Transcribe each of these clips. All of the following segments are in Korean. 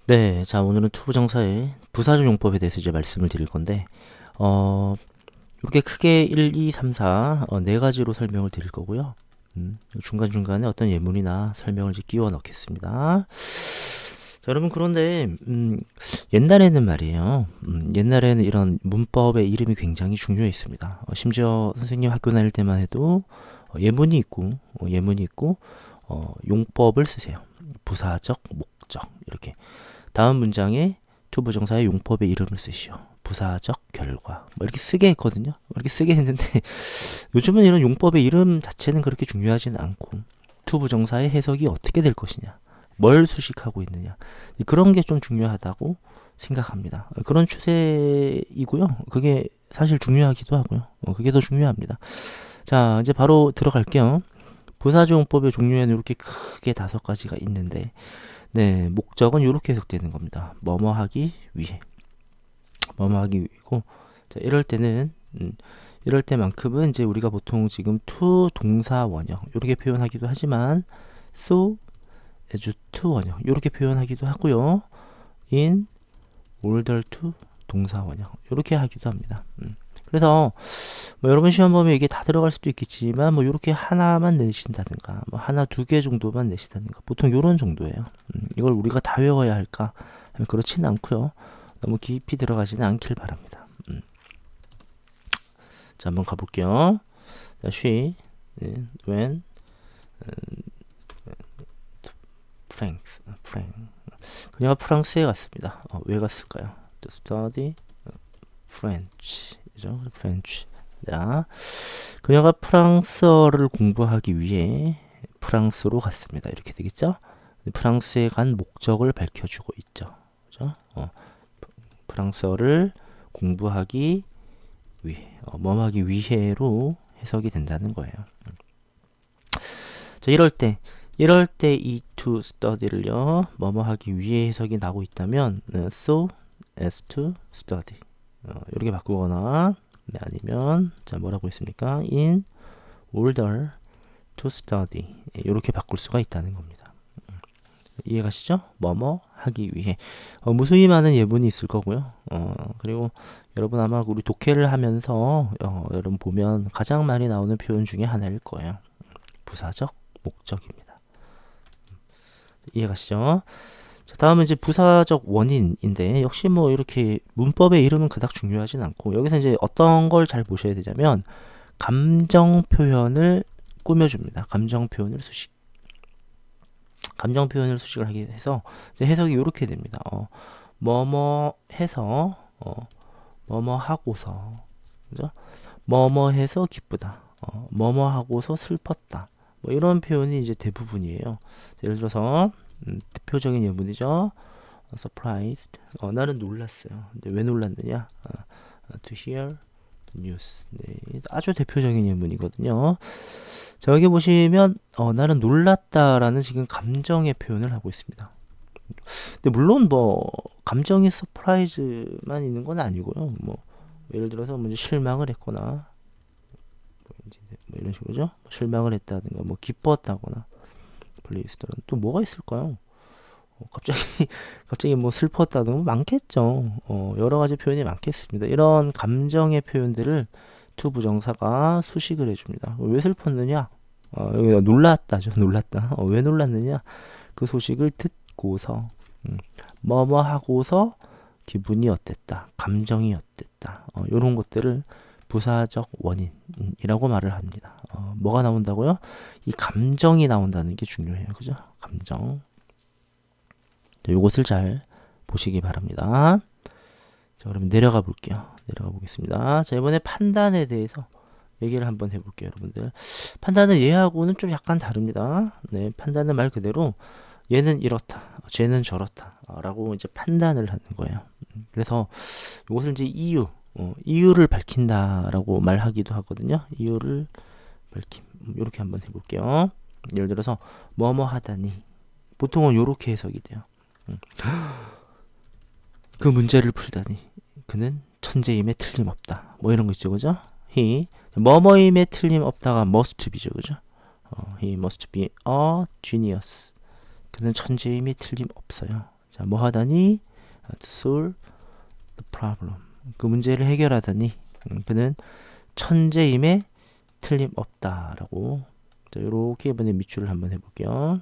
네, 자, 오늘은 투부정사의 부사적 용법에 대해서 이제 말씀을 드릴 건데, 이렇게 크게 1, 2, 3, 4, 네 가지로 설명을 드릴 거고요. 중간중간에 어떤 예문이나 설명을 이제 끼워 넣겠습니다. 자, 여러분, 그런데, 옛날에는 말이에요. 옛날에는 이런 문법의 이름이 굉장히 중요했습니다. 심지어 선생님 학교 다닐 때만 해도 예문이 있고, 용법을 쓰세요. 부사적, 목적, 이렇게. 다음 문장에 투부정사의 용법의 이름을 쓰시오. 부사적 결과 뭐 이렇게 쓰게 했거든요. 이렇게 쓰게 했는데 요즘은 이런 용법의 이름 자체는 그렇게 중요하지는 않고 투부정사의 해석이 어떻게 될 것이냐, 뭘 수식하고 있느냐, 그런 게 좀 중요하다고 생각합니다. 그런 추세이고요. 그게 사실 중요하기도 하고요. 그게 더 중요합니다. 자, 이제 바로 들어갈게요. 부사적 용법의 종류에는 이렇게 크게 5가지가 있는데, 네, 목적은 이렇게 해석되는 겁니다. 뭐뭐 하기 위해. 뭐뭐 하기 위해고, 자, 이럴 때만큼은 이제 우리가 보통 지금 to 동사 원형 이렇게 표현하기도 하지만 so as to 원형 이렇게 표현하기도 하고요. in order to 동사 원형 이렇게 하기도 합니다. 그래서 뭐 여러분 시험 보면 이게 다 들어갈 수도 있겠지만 뭐 이렇게 하나만 내신다든가 뭐 하나 두 개 정도만 내신다든가 보통 요런 정도예요. 이걸 우리가 다 외워야 할까 하면 그렇지는 않고요. 너무 깊이 들어가지는 않길 바랍니다. 자, 한번 가볼게요. 자, she, when, Frank. 그녀가 프랑스에 갔습니다. 왜 갔을까요? To study French. 그죠? French. 자, 그녀가 프랑스어를 공부하기 위해 프랑스로 갔습니다. 이렇게 되겠죠? 프랑스에 간 목적을 밝혀주고 있죠. 그죠? 프랑스어를 공부하기 위해, 뭐 하기 위해로 해석이 된다는 거예요. 자, 이럴 때 이 to study를요, 뭐뭐 하기 위해 해석이 나고 있다면, so as to study. 이렇게 바꾸거나, 네, 아니면, 자, 뭐라고 했습니까? in order to study. 이렇게 바꿀 수가 있다는 겁니다. 이해가시죠? 뭐뭐 하기 위해. 무수히 많은 예문이 있을 거고요. 그리고 여러분 아마 우리 독해를 하면서 여러분 보면 가장 많이 나오는 표현 중에 하나일 거예요. 부사적 목적입니다. 이해가시죠? 자, 다음은 이제 부사적 원인인데 역시 뭐 이렇게 문법의 이름은 그닥 중요하진 않고 여기서 이제 어떤 걸 잘 보셔야 되냐면 감정 표현을 꾸며줍니다. 감정 표현을 수식을 하게 해서 이제 해석이 이렇게 됩니다. 뭐뭐 해서 뭐뭐 하고서, 그죠? 뭐뭐 해서 기쁘다. 뭐뭐 하고서 슬펐다. 뭐 이런 표현이 이제 대부분이에요. 예를 들어서 대표적인 예문이죠. surprised. 나는 놀랐어요. 근데 왜 놀랐느냐? to hear news. 네, 아주 대표적인 예문이거든요. 자, 여기 보시면 나는 놀랐다라는 지금 감정의 표현을 하고 있습니다. 근데 물론 뭐 감정이 서프라이즈만 있는 건 아니고요. 뭐 예를 들어서 뭐 이제 실망을 했거나 뭐 이런 식으로죠. 뭐 실망을 했다든가 뭐 기뻤다거나 플레이스들은 또 뭐가 있을까요? 갑자기 갑자기 뭐 슬펐다든가 뭐 많겠죠. 여러 가지 표현이 많겠습니다. 이런 감정의 표현들을 투 부정사가 수식을 해줍니다. 왜 슬펐느냐? 여기 놀랐다죠. 놀랐다. 왜 놀랐느냐? 그 소식을 듣고서 뭐뭐 하고서 기분이 어땠다, 감정이 어땠다, 이런 것들을 부사적 원인이라고 말을 합니다. 뭐가 나온다고요? 이 감정이 나온다는 게 중요해요. 그죠? 감정. 이것을 잘 보시기 바랍니다. 자, 그러면 내려가 볼게요. 내려가 보겠습니다. 자, 이번에 판단에 대해서 얘기를 한번 해볼게요, 여러분들. 판단은 얘하고는 좀 약간 다릅니다. 네, 판단은 말 그대로 얘는 이렇다, 쟤는 저렇다, 라고 이제 판단을 하는 거예요. 그래서 이것을 이제 이유를 밝힌다라고 말하기도 하거든요. 이유를 밝힘. 이렇게 한번 해볼게요. 예를 들어서 뭐뭐 하다니. 보통은 이렇게 해석이 돼요. 그 문제를 풀다니. 그는 천재임에 틀림없다. 뭐 이런 거 있죠, 그죠? he 뭐뭐임에 틀림없다가 must be죠, 그죠? he must be a genius. 그는 천재임이 틀림없어요. 자, 뭐 하다니? to solve the problem. 그 문제를 해결하다니 그는 천재임에 틀림없다라고. 자, 요렇게 이번에 밑줄을 한번 해볼게요.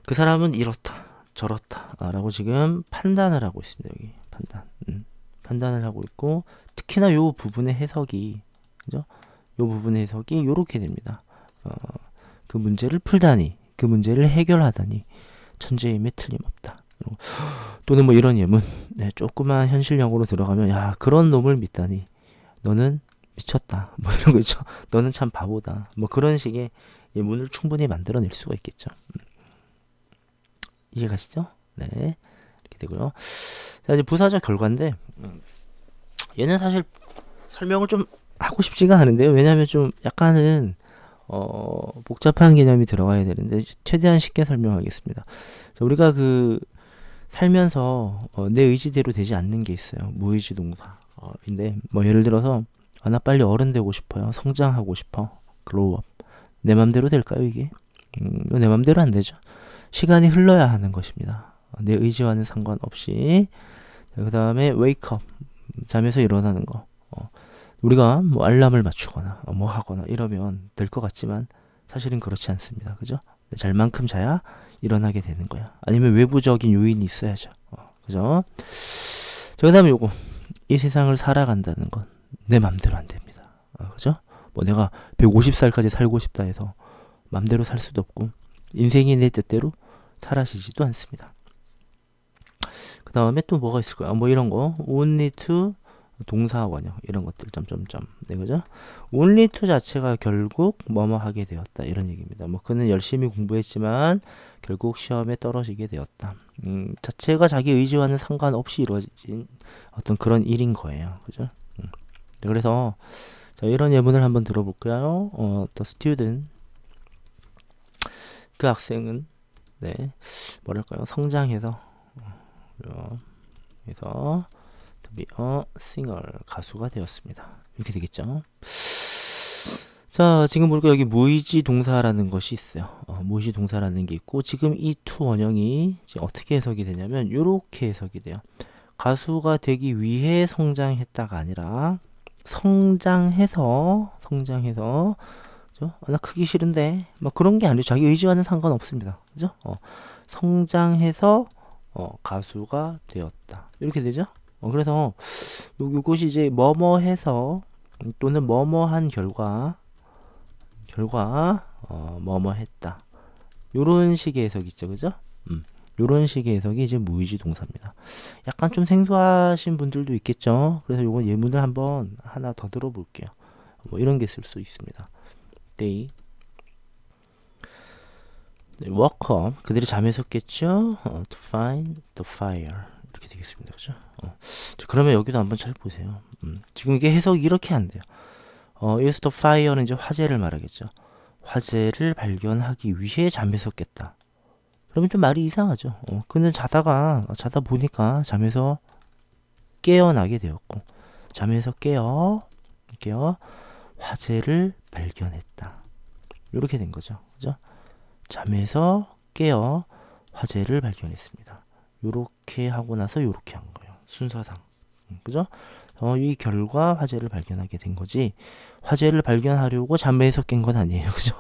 그 사람은 이렇다 저렇다 라고 지금 판단을 하고 있습니다. 여기 판단을 하고 있고, 특히나 요 부분의 해석이, 그죠? 요 부분의 해석이 요렇게 됩니다. 그 문제를 풀다니, 그 문제를 해결하다니 천재임에 틀림없다. 또는 뭐 이런 예문, 네, 조그만 현실용어로 들어가면, 야, 그런 놈을 믿다니 너는 미쳤다, 뭐 이런 거 있죠. 너는 참 바보다, 뭐 그런 식의 예문을 충분히 만들어낼 수가 있겠죠. 이해가시죠? 네, 이렇게 되고요. 자, 이제 부사적 결과인데, 얘는 사실 설명을 좀 하고 싶지가 않은데요. 왜냐하면 좀 약간은 복잡한 개념이 들어가야 되는데 최대한 쉽게 설명하겠습니다. 자, 우리가 그 살면서 내 의지대로 되지 않는 게 있어요. 무의지 동사인데, 뭐 예를 들어서 나 빨리 어른 되고 싶어요. 성장하고 싶어. grow up. 내 맘대로 될까요, 이게? 내 맘대로 안 되죠. 시간이 흘러야 하는 것입니다. 내 의지와는 상관없이. 그 다음에 wake up. 잠에서 일어나는 거. 우리가 뭐 알람을 맞추거나 뭐 하거나 이러면 될 것 같지만 사실은 그렇지 않습니다. 그죠? 잘 만큼 자야 일어나게 되는 거야. 아니면 외부적인 요인이 있어야죠. 그죠? 그 다음에 요거, 이 세상을 살아간다는 건 내 맘대로 안 됩니다. 그죠? 뭐 내가 150살까지 살고 싶다 해서 맘대로 살 수도 없고, 인생이 내 뜻대로 사라지지도 않습니다. 그 다음에 또 뭐가 있을까요? 뭐 이런 거, only to 동사 원형 이런 것들 점점점. 네, 그죠? only to 자체가 결국 뭐뭐 하게 되었다 이런 얘기입니다. 뭐 그는 열심히 공부했지만 결국 시험에 떨어지게 되었다. 자체가 자기 의지와는 상관없이 이루어진 어떤 그런 일인 거예요. 그죠? 네, 그래서 자, 이런 예문을 한번 들어볼까요? the student, 그 학생은, 네, 뭐랄까요? 성장해서 그래서 to be a singer, 가수가 되었습니다. 이렇게 되겠죠. 자, 지금 보니까 여기 무의지 동사라는 것이 있어요. 무의지 동사라는 게 있고, 지금 이 to 원형이 지금 어떻게 해석이 되냐면 요렇게 해석이 돼요. 가수가 되기 위해 성장했다가 아니라 성장해서 그죠? 나 크기 싫은데 막 그런 게 아니죠. 자기 의지와는 상관없습니다. 그죠? 성장해서 가수가 되었다. 이렇게 되죠? 그래서 요것이 이제 뭐뭐 해서 또는 뭐뭐 한 결과 뭐뭐 했다. 요런 식의 해석이 있죠. 그죠? 요런 식의 해석이 이제 무의지 동사입니다. 약간 좀 생소하신 분들도 있겠죠. 그래서 요건 예문을 한번 하나 더 들어볼게요. 뭐 이런 게 쓸 수 있습니다. They woke up, 그들이 잠에서 깼죠. To find the fire, 이렇게 되겠습니다. 그죠? 그러면 여기도 한번 잘 보세요. 지금 이게 해석이 이렇게 안 돼요. is the fire는 이제 화재를 말하겠죠. 화재를 발견하기 위해 잠에서 깼다. 그러면 좀 말이 이상하죠. 그는 자다 보니까 잠에서 깨어나게 되었고, 잠에서 깨어 화재를 발견했다. 이렇게 된 거죠. 그죠? 잠에서 깨어 화재를 발견했습니다. 요렇게 하고 나서 요렇게 한 거예요. 순서상. 그죠? 이 결과 화재를 발견하게 된 거지, 화재를 발견하려고 잠에서 깬 건 아니에요. 그죠?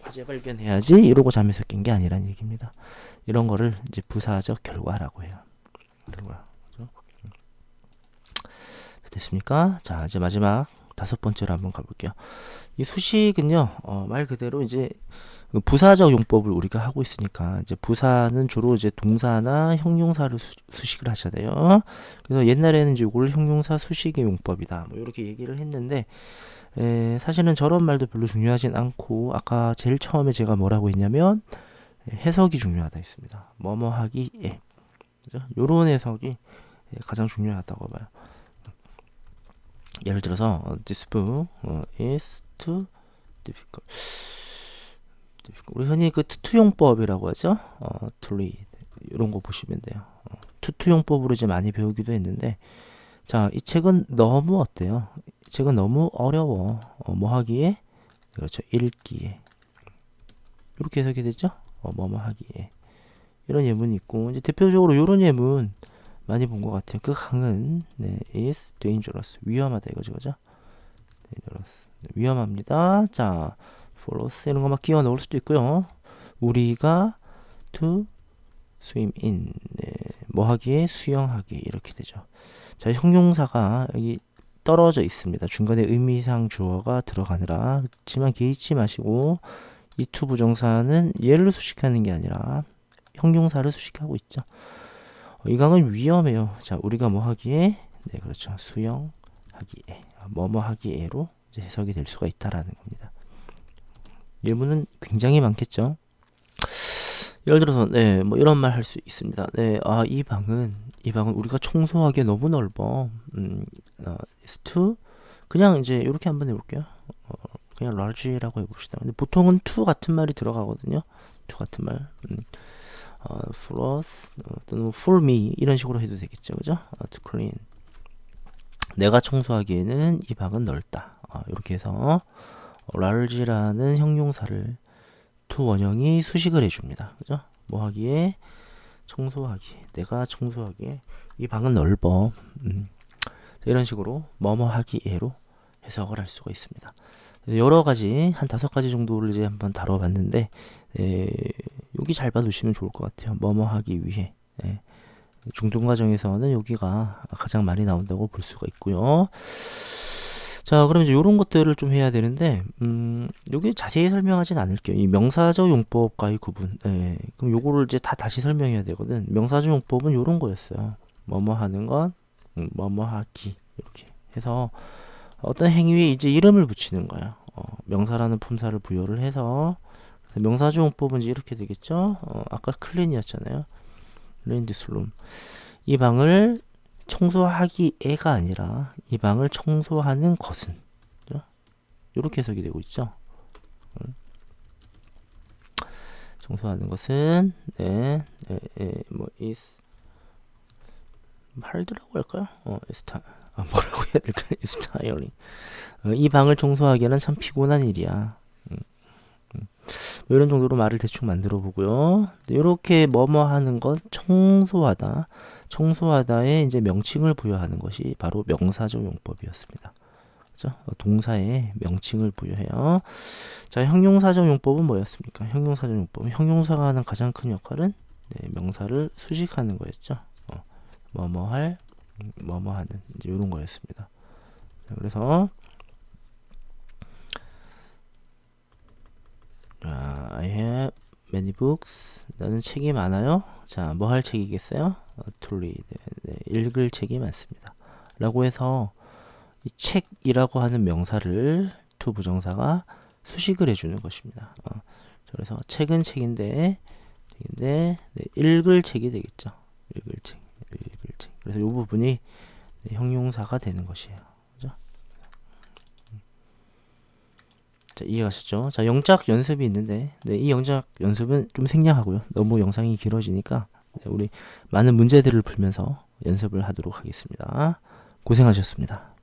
화재 발견해야지 이러고 잠에서 깬 게 아니란 얘기입니다. 이런 거를 이제 부사적 결과라고 해요. 그죠? 됐습니까? 자, 이제 마지막 5번째로 한번 가볼게요. 이 수식은요, 말 그대로 이제 부사적 용법을 우리가 하고 있으니까, 이제 부사는 주로 이제 동사나 형용사를 수식을 하잖아요. 그래서 옛날에는 이제 이걸 형용사 수식의 용법이다, 뭐 이렇게 얘기를 했는데, 사실은 저런 말도 별로 중요하진 않고, 아까 제일 처음에 제가 뭐라고 했냐면 해석이 중요하다 했습니다. 뭐뭐 하기에, 그죠? 요런 해석이 가장 중요하다고 봐요. 예를 들어서 this book is too difficult. 우리 흔히 그 투투용법이라고 하죠. to read, 이런 거 보시면 돼요. 투투용법으로 이제 많이 배우기도 했는데, 자, 이 책은 너무 어때요? 이 책은 너무 어려워. 뭐 하기에? 그렇죠, 읽기에. 이렇게 해석이 되죠. 뭐뭐 하기에. 이런 예문이 있고, 이제 대표적으로 이런 예문 많이 본 것 같아요. 그 강은 네, is dangerous. 위험하다 이거죠, 그죠? dangerous. 네, 위험합니다. 자, follows 이런 거 막 끼워 넣을 수도 있고요. 우리가 to swim in. 네, 뭐 하기에 수영하기 이렇게 되죠. 자, 형용사가 여기 떨어져 있습니다. 중간에 의미상 주어가 들어가느라. 그렇지만 개의치 마시고 이 to 부정사는 얘를 수식하는 게 아니라 형용사를 수식하고 있죠. 이 강은 위험해요. 자, 우리가 뭐 하기에? 네, 그렇죠. 수영하기에. 뭐뭐 하기에로 이제 해석이 될 수가 있다라는 겁니다. 예문은 굉장히 많겠죠. 예를 들어서 네, 뭐 이런 말 할 수 있습니다. 네, 이 방은 우리가 청소하기에 너무 넓어. is too 그냥 이제 이렇게 한번 해볼게요. 그냥 large라고 해봅시다. 근데 보통은 to 같은 말이 들어가거든요. to 같은 말. for us 또는 for me 이런 식으로 해도 되겠죠, 그죠? to clean. 내가 청소하기에는 이 방은 넓다. 이렇게 해서 large라는 형용사를 to 원형이 수식을 해줍니다. 그죠? 뭐 하기에? 청소하기. 내가 청소하기에 이 방은 넓어. 이런 식으로 뭐뭐 하기에로 해석을 할 수가 있습니다. 여러 가지 한 5가지 정도를 이제 한번 다뤄봤는데 여기 잘 봐두시면 좋을 것 같아요. 뭐뭐 하기 위해. 중등 과정에서는 여기가 가장 많이 나온다고 볼 수가 있고요. 자, 그럼 이제 이런 것들을 좀 해야 되는데, 여기 자세히 설명하진 않을게요. 이 명사적 용법과의 구분. 그럼 요거를 이제 다 다시 설명해야 되거든. 명사적 용법은 요런 거였어요. 뭐뭐 하는 건, 뭐뭐 하기. 이렇게 해서 어떤 행위에 이제 이름을 붙이는 거야. 명사라는 품사를 부여를 해서, 명사적 용법은 이제 이렇게 되겠죠. 아까 클린이었잖아요. 클린 디스 룸. 이 방을 청소하기에가 아니라 이 방을 청소하는 것은 이렇게 해석이 되고 있죠. 청소하는 것은 뭐 is hard라고 할까요? 뭐라고 해야 될까요? is tiring. 이 방을 청소하기에는 참 피곤한 일이야. 뭐 이런 정도로 말을 대충 만들어 보고요. 이렇게 뭐뭐 하는 것 청소하다. 청소하다에 이제 명칭을 부여하는 것이 바로 명사적 용법이었습니다. 그죠? 동사에 명칭을 부여해요. 자, 형용사적 용법은 뭐였습니까? 형용사적 용법은 형용사가 하는 가장 큰 역할은 명사를 수식하는 거였죠. 뭐뭐 할, 뭐뭐 하는 이제 이런 거였습니다. 자, 그래서 I have many books. 나는 책이 많아요. 자, 뭐 할 책이겠어요? To read. 읽을 책이 많습니다. 라고 해서 이 책이라고 하는 명사를 to 부정사가 수식을 해주는 것입니다. 그래서 책은 책인데 읽을 책이 되겠죠. 읽을 책. 그래서 이 부분이 형용사가 되는 것이에요. 자, 이해가셨죠? 자, 영작 연습이 있는데, 이 영작 연습은 좀 생략하고요. 너무 영상이 길어지니까, 우리 많은 문제들을 풀면서 연습을 하도록 하겠습니다. 고생하셨습니다.